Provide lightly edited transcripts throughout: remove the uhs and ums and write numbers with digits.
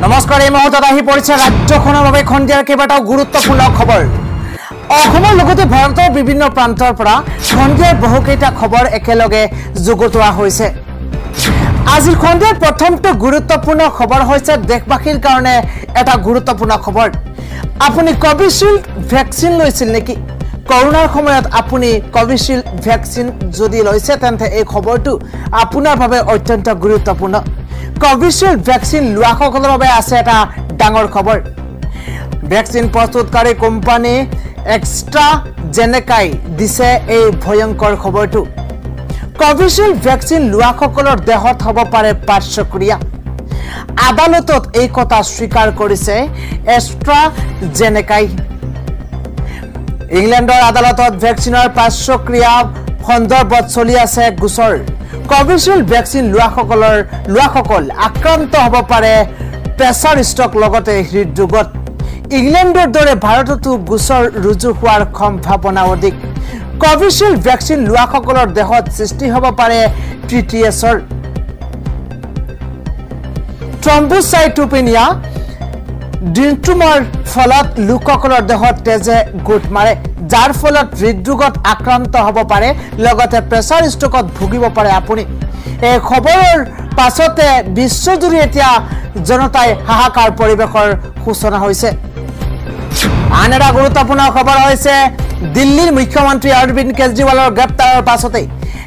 নমস্কাৰ এই মুহূৰ্তত আহি পৰিছে ৰাজ্যখনৰ বাবে খন্দিয়াৰ কেইবাটাও গুৰুত্বপূৰ্ণ খবৰ অসমৰ লগতে ভাৰতৰ বিভিন্ন প্ৰান্তৰ পৰা খন্দিয়াৰ বহুকেইটা খবৰ একেলগে যুগুতোৱা হৈছে আজিৰ খন্দিয়াৰ প্ৰথমটো গুৰুত্বপূৰ্ণ খবৰ হৈছে দেশবাসীৰ কাৰণে এটা গুৰুত্বপূৰ্ণ খবৰ আপুনি কোভিশিল্ড ভ্যাকচিন লৈছিল নেকি কৰোনাৰ সময়ত আপুনি কোভিশিল্ড ভ্যাকচিন যদি লৈছে তেন্তে এই খবৰটো আপোনাৰ বাবে অত্যন্ত গুৰুত্বপূৰ্ণ কোভিশিল্ড ভ্যাকচিন লোৱাসকলৰ বাবে আছে এটা ডাঙৰ খবৰ ভ্যাকচিন প্ৰস্তুতকাৰী কোম্পানী এক্সট্ৰাজেনেকাই দিছে এই ভয়ংকৰ খবৰটো কোভিশিল্ড ভ্যাকচিন লোৱাসকলৰ দেহত হ'ব পাৰে পাৰ্শ্বক্ৰিয়া আদালতত এই কথা স্বীকাৰ কৰিছে এক্সট্ৰাজেনেকাই ইংলেণ্ডৰ আদালতত ভ্যাকচিনৰ পাৰ্শ্বক্ৰিয়া সন্দৰ্ভত চলি আছে গোচৰ কোভিশিল্ড ভ্যাকচিন লোৱাসকল আক্ৰান্ত হ'ব পাৰে প্ৰেছাৰ ষ্ট্ৰোক লগতে হৃদৰোগত ইংলেণ্ডৰ দৰে ভাৰততো গোচৰ ৰুজু হোৱাৰ সম্ভাৱনা অধিক কোভিশিল্ড ভ্যাকচিন লোৱাসকলৰ দেহত সৃষ্টি হ'ব পাৰে ট্ৰিটিএছৰ থ্ৰম্বোসাইটোপেনিয়া ডিনট্ৰুমৰ ফলত লোকসকলৰ দেহত তেজে গোট মাৰে যাৰ ফলত হৃদৰোগত আক্ৰান্ত হ'ব পাৰে লগতে প্ৰেছাৰ ষ্ট্ৰোকত ভুগিব পাৰে আপুনি এই খবৰৰ পাছতে বিশ্বজুৰি এতিয়া জনতাই হাহাকাৰ পৰিৱেশৰ সূচনা হৈছে আন এটা গুৰুত্বপূৰ্ণ খবৰ হৈছে দিল্লীৰ মুখ্যমন্ত্ৰী অৰবিন্দ কেজৰিৱালৰ গ্ৰেপ্তাৰৰ পাছতে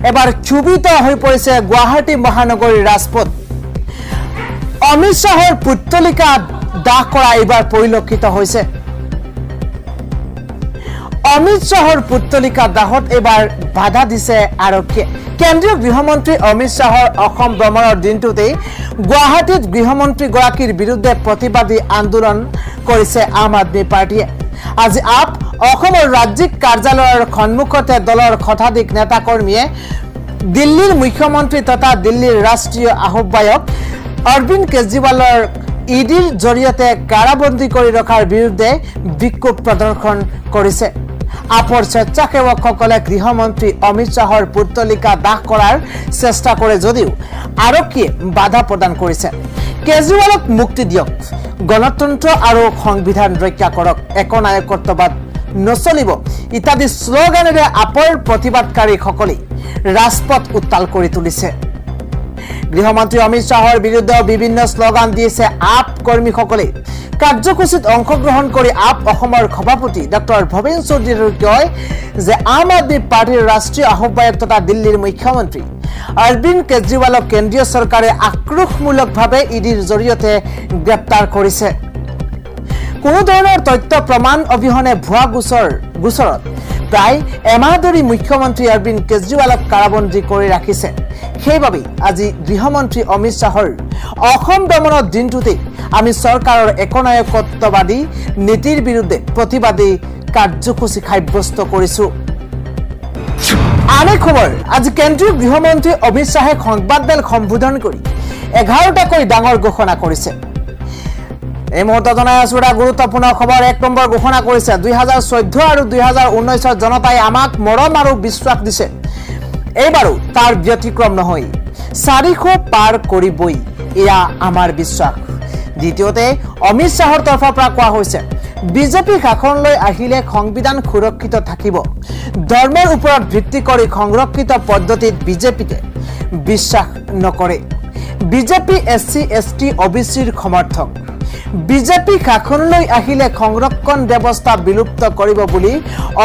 এবাৰ ক্ষুভিত হৈ পৰিছে গুৱাহাটী মহানগৰীৰ ৰাজপথ অমিত শ্বাহৰ পুত্তলিকা দাহ কৰা এবাৰ পৰিলক্ষিত হৈছে অমিত শ্বাহৰ পুত্তলিকা দাহত এবাৰ বাধা দিছে আৰক্ষীয়ে কেন্দ্ৰীয় গৃহমন্ত্ৰী অমিত শ্বাহৰ অসম ভ্ৰমণৰ দিনটোতে গুৱাহাটীত গৃহমন্ত্ৰী গৰাকীৰ বিৰুদ্ধে প্ৰতিবাদী আন্দোলন কৰিছে আম আদমি পাৰ্টিয়ে আজি অসমৰ ৰাজ্যিক কাৰ্যালয়ৰ সন্মুখতে দলৰ শতাধিক নেতাকৰ্মীয়ে দিল্লীৰ মুখ্যমন্ত্ৰী তথা দিল্লীৰ ৰাষ্ট্ৰীয় আহ্বায়ক অৰবিন্দ কেজৰিৱালৰ ইডিৰ জৰিয়তে কাৰাবন্দী কৰি ৰখাৰ বিৰুদ্ধে বিক্ষোভ প্ৰদৰ্শন কৰিছে আপৰ স্বেচ্ছাসেৱকসকলে গৃহমন্ত্ৰী অমিত শ্বাহৰ পুত্তলিকা দাহ কৰাৰ চেষ্টা কৰে যদিও আৰক্ষীয়ে বাধা প্ৰদান কৰিছে কেজৰিৱালক মুক্তি দিয়ক গণতন্ত্ৰ আৰু সংবিধান ৰক্ষা কৰক একনায়কত্ববাদ নচলিব ইত্যাদি শ্লোগানেৰে আপৰ প্ৰতিবাদকাৰীসকলে ৰাজপথ উত্তাল কৰি তুলিছে গৃহমন্ত্ৰী অমিত শ্বাহৰ বিৰুদ্ধে বিভিন্ন শ্লোগান দিছে আপ কৰ্মীসকলে কাৰ্যসূচীত অংশগ্ৰহণ কৰি আপ অসমৰ সভাপতি ডক্টৰ ভৱেন চৌধুৰীয়ে কয় যে আম আদমি পাৰ্টিৰ ৰাষ্ট্ৰীয় আহ্বায়ক তথা দিল্লীৰ মুখ্যমন্ত্ৰী অৰবিন্দ কেজৰিৱালক কেন্দ্ৰীয় চৰকাৰে আক্ৰোশমূলকভাৱে ইডিৰ জৰিয়তে গ্ৰেপ্তাৰ কৰিছে কোনো ধৰণৰ তথ্য প্ৰমাণ অবিহনে ভুৱা গোচৰত প্ৰায় এমাহ ধৰি মুখ্যমন্ত্ৰী অৰবিন্দ কেজৰিৱালক কাৰাবন্দী কৰি ৰাখিছে সেইবাবে আজি গৃহমন্ত্ৰী অমিত শ্বাহৰ অসম ভ্ৰমণৰ দিনটোতে আমি চৰকাৰৰ একনায়কত্ববাদী নীতিৰ বিৰুদ্ধে প্ৰতিবাদী কাৰ্যসূচী সাব্যস্ত কৰিছো আন এক খবৰ আজি কেন্দ্ৰীয় গৃহমন্ত্ৰী অমিত শ্বাহে সংবাদমেল সম্বোধন কৰি 11টাকৈ ডাঙৰ ঘোষণা কৰিছে এই মুহূৰ্তত জনাই আছো এটা গুৰুত্বপূৰ্ণ খবৰ এক নম্বৰ ঘোষণা কৰিছে 2014 আৰু 2019 জনতাই আমাক মৰম আৰু বিশ্বাস দিছে এইবাৰো তাৰ ব্যতিক্ৰম নহয় 400 পাৰ কৰিবই এয়া আমাৰ বিশ্বাস দ্বিতীয়তে অমিত শ্বাহৰ তৰফৰ পৰা কোৱা হৈছে বিজেপি শাসনলৈ আহিলে সংবিধান সুৰক্ষিত থাকিব ধৰ্মৰ ওপৰত ভিত্তি কৰি সংৰক্ষিত পদ্ধতিত বিজেপিকে বিশ্বাস নকৰে বিজেপি এছচি এছটি ওবিচিৰ সমৰ্থক বিজেপি শাসনলৈ আহিলে সংৰক্ষণ ব্যৱস্থা বিলুপ্ত কৰিব বুলি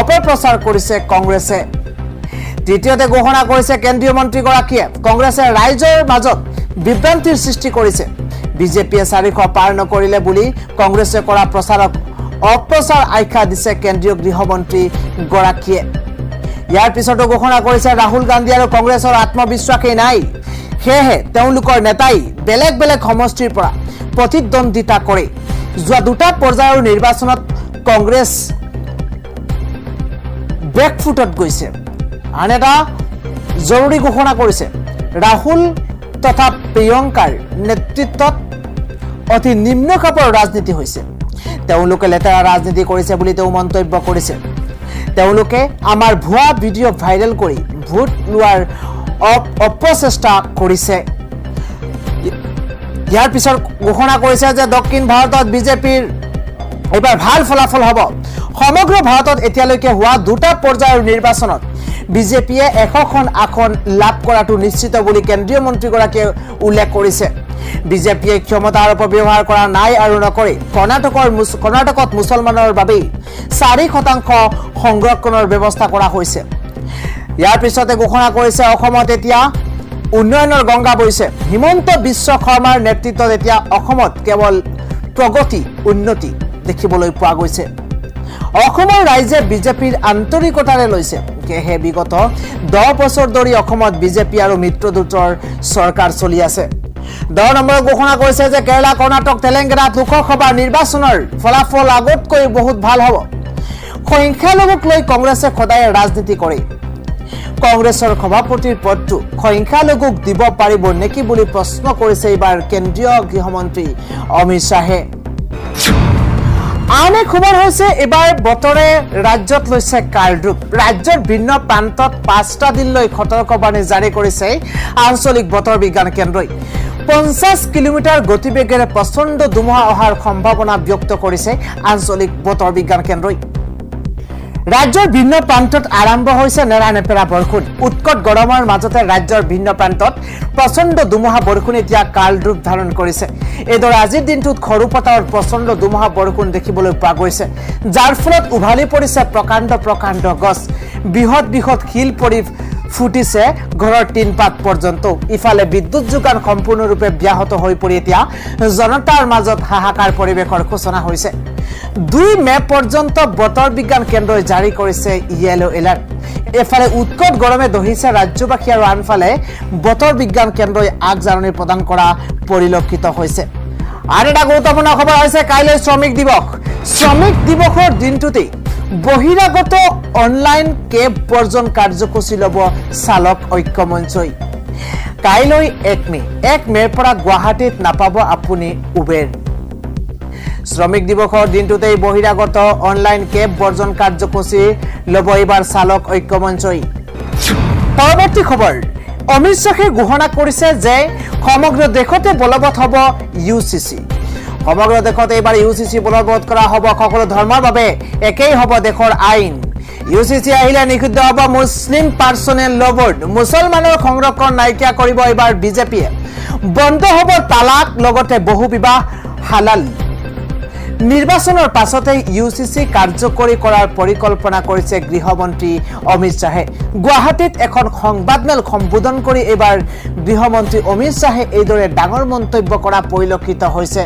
অপপ্ৰচাৰ কৰিছে কংগ্ৰেছে তৃতীয়তে ঘোষণা কৰিছে কেন্দ্ৰীয় মন্ত্ৰীগৰাকীয়ে কংগ্ৰেছে ৰাইজৰ মাজত বিভ্ৰান্তিৰ সৃষ্টি কৰিছে বিজেপিয়ে 400 পাৰ নকৰিলে বুলি কংগ্ৰেছে কৰা প্ৰচাৰক অপপ্ৰচাৰ আখ্যা দিছে কেন্দ্ৰীয় গৃহমন্ত্ৰী গৰাকীয়ে ইয়াৰ পিছতো ঘোষণা কৰিছে ৰাহুল গান্ধী আৰু কংগ্ৰেছৰ আত্মবিশ্বাসেই নাই সেয়েহে তেওঁলোকৰ নেতাই বেলেগ বেলেগ সমষ্টিৰ পৰা প্ৰতিদ্বন্দ্বিতা কৰে যোৱা দুটা পৰ্যায়ৰ নিৰ্বাচনত কংগ্ৰেছ বেকফুটত গৈছে আন এটা জৰুৰী ঘোষণা কৰিছে ৰাহুল তথা প্ৰিয়ংকাৰ নেতৃত্বত অতি নিম্ন খাপৰ ৰাজনীতি হৈছে তেওঁলোকে লেতেৰা ৰাজনীতি কৰিছে বুলি তেওঁ মন্তব্য কৰিছে তেওঁলোকে আমাৰ ভুৱা ভিডিঅ' ভাইৰেল কৰি ভোট লোৱাৰ অপপ্ৰচেষ্টা কৰিছে ইয়াৰ পিছত ঘোষণা কৰিছে যে দক্ষিণ ভাৰতত বিজেপিৰ এবাৰ ভাল ফলাফল হ'ব সমগ্ৰ ভাৰতত এতিয়ালৈকে হোৱা দুটা পৰ্যায়ৰ নিৰ্বাচনত বিজেপিয়ে 100খন আসন লাভ কৰাটো নিশ্চিত বুলি কেন্দ্ৰীয় মন্ত্ৰীগৰাকীয়ে উল্লেখ কৰিছে বিজেপিয়ে ক্ষমতাৰ অপব্যৱহাৰ কৰা নাই আৰু নকৰে কৰ্ণাটকত মুছলমানৰ বাবে 4% সংৰক্ষণৰ ব্যৱস্থা কৰা হৈছে ইয়াৰ পিছতে ঘোষণা কৰিছে অসমত এতিয়া উন্নয়নৰ গংগা বৈছে হিমন্ত বিশ্ব শৰ্মাৰ নেতৃত্বত এতিয়া অসমত কেৱল প্ৰগতি উন্নতি দেখিবলৈ পোৱা গৈছে অসমৰ ৰাইজে বিজেপিৰ আন্তৰিকতাৰে লৈছে কেহে বিগত 10 বছৰ ধৰি অসমত বিজেপি আৰু মিত্ৰজোঁটৰ চৰকাৰ চলি আছে 10 নম্বৰত ঘোষণা কৰিছে যে কেৰালা কৰ্ণাটক তেলেংগানাত লোকসভা নিৰ্বাচনৰ ফলাফল আগতকৈ বহুত ভাল হ'ব সংখ্যালঘুক লৈ কংগ্ৰেছে সদায় ৰাজনীতি কৰে কংগ্ৰেছৰ সভাপতিৰ পদটো সংখ্যালঘুক দিব পাৰিব নেকি বুলি প্ৰশ্ন কৰিছে এইবাৰ কেন্দ্ৰীয় গৃহমন্ত্ৰী অমিত শাহে আন এক খবৰ হৈছে এবাৰ বতৰে ৰাজ্যত লৈছে কালৰূপ ৰাজ্যৰ ভিন্ন প্ৰান্তত 5টা দিনলৈ সতৰ্কবাণী জাৰি কৰিছে আঞ্চলিক বতৰ বিজ্ঞান কেন্দ্ৰই 50 কিলোমিটাৰ গতিবেগেৰে প্ৰচণ্ড ধুমুহা অহাৰ সম্ভাৱনা ব্যক্ত কৰিছে আঞ্চলিক বতৰ বিজ্ঞান কেন্দ্ৰই ৰাজ্যৰ ভিন্ন প্ৰান্তত আৰম্ভ হৈছে নেৰানেপেৰা বৰষুণ উৎকট গৰমৰ মাজতে ৰাজ্যৰ ভিন্ন প্ৰান্তত প্ৰচণ্ড ধুমুহা বৰষুণ এতিয়া কাল ৰূপ ধাৰণ কৰিছে এদৰে আজিৰ দিনটোত খৰুপতাৰত প্ৰচণ্ড ধুমুহা বৰষুণ দেখিবলৈ পোৱা গৈছে যাৰ ফলত উভালি পৰিছে প্ৰকাণ্ড গছ বৃহৎ শিল পৰি ফুটিছে ঘৰৰ টিনপাত পৰ্যন্ত ইফালে বিদ্যুৎ যোগান সম্পূৰ্ণৰূপে ব্যাহত হৈ পৰি এতিয়া জনতাৰ মাজত হাহাকাৰ পৰিৱেশৰ সূচনা হৈছে 2 মে পৰ্যন্ত বতৰ বিজ্ঞান কেন্দ্ৰই জাৰি কৰিছে ইয়েলো এলাৰ্ট এফালে উৎকট গৰমে দহিছে ৰাজ্যবাসী আৰু আনফালে বতৰ বিজ্ঞান কেন্দ্ৰই আগজাননী প্ৰদান কৰা পৰিলক্ষিত হৈছে আৰু এটা গুৰুত্বপূৰ্ণ খবৰ হৈছে কাইলৈ শ্ৰমিক দিৱসৰ দিনটোতে বহিৰাগত অনলাইন কেব বৰ্জন কাৰ্যসূচী ল'ব চালক ঐক্য মঞ্চই কাইলৈ 1 মেৰ পৰা গুৱাহাটীত নাপাব আপুনি উবেৰ শ্ৰমিক দিৱসৰ দিনটোতে বহিৰাগত অনলাইন কেব বৰ্জন কাৰ্যসূচী ল'ব এইবাৰ চালক ঐক্য মঞ্চই পৰৱৰ্তী খবৰ অমিত শাহে ঘোষণা কৰিছে যে সমগ্ৰ দেশতে বলবৎ হ'ব ইউচিচি সমগ্ৰ দেশতে এইবাৰ ইউচিচি বলবৎ কৰা হ'ব সকলো ধৰ্মৰ বাবে একেই হ'ব দেশৰ আইন ইউচিচি আহিলে নিষিদ্ধ হ'ব মুছলিম পাৰ্চনেল ল বোৰ্ড মুছলমানৰ সংৰক্ষণ নাইকিয়া কৰিব এইবাৰ বিজেপিয়ে বন্ধ হ'ব তালাক লগতে বহু বিবাহ হালাল নিৰ্বাচনৰ পাছতে ইউচিচি কাৰ্যকৰী কৰাৰ পৰিকল্পনা কৰিছে গৃহমন্ত্ৰী অমিত শাহে গুৱাহাটীত এখন সংবাদমেল সম্বোধন কৰি এইবাৰ গৃহমন্ত্ৰী অমিত শাহে এইদৰে ডাঙৰ মন্তব্য কৰা পৰিলক্ষিত হৈছে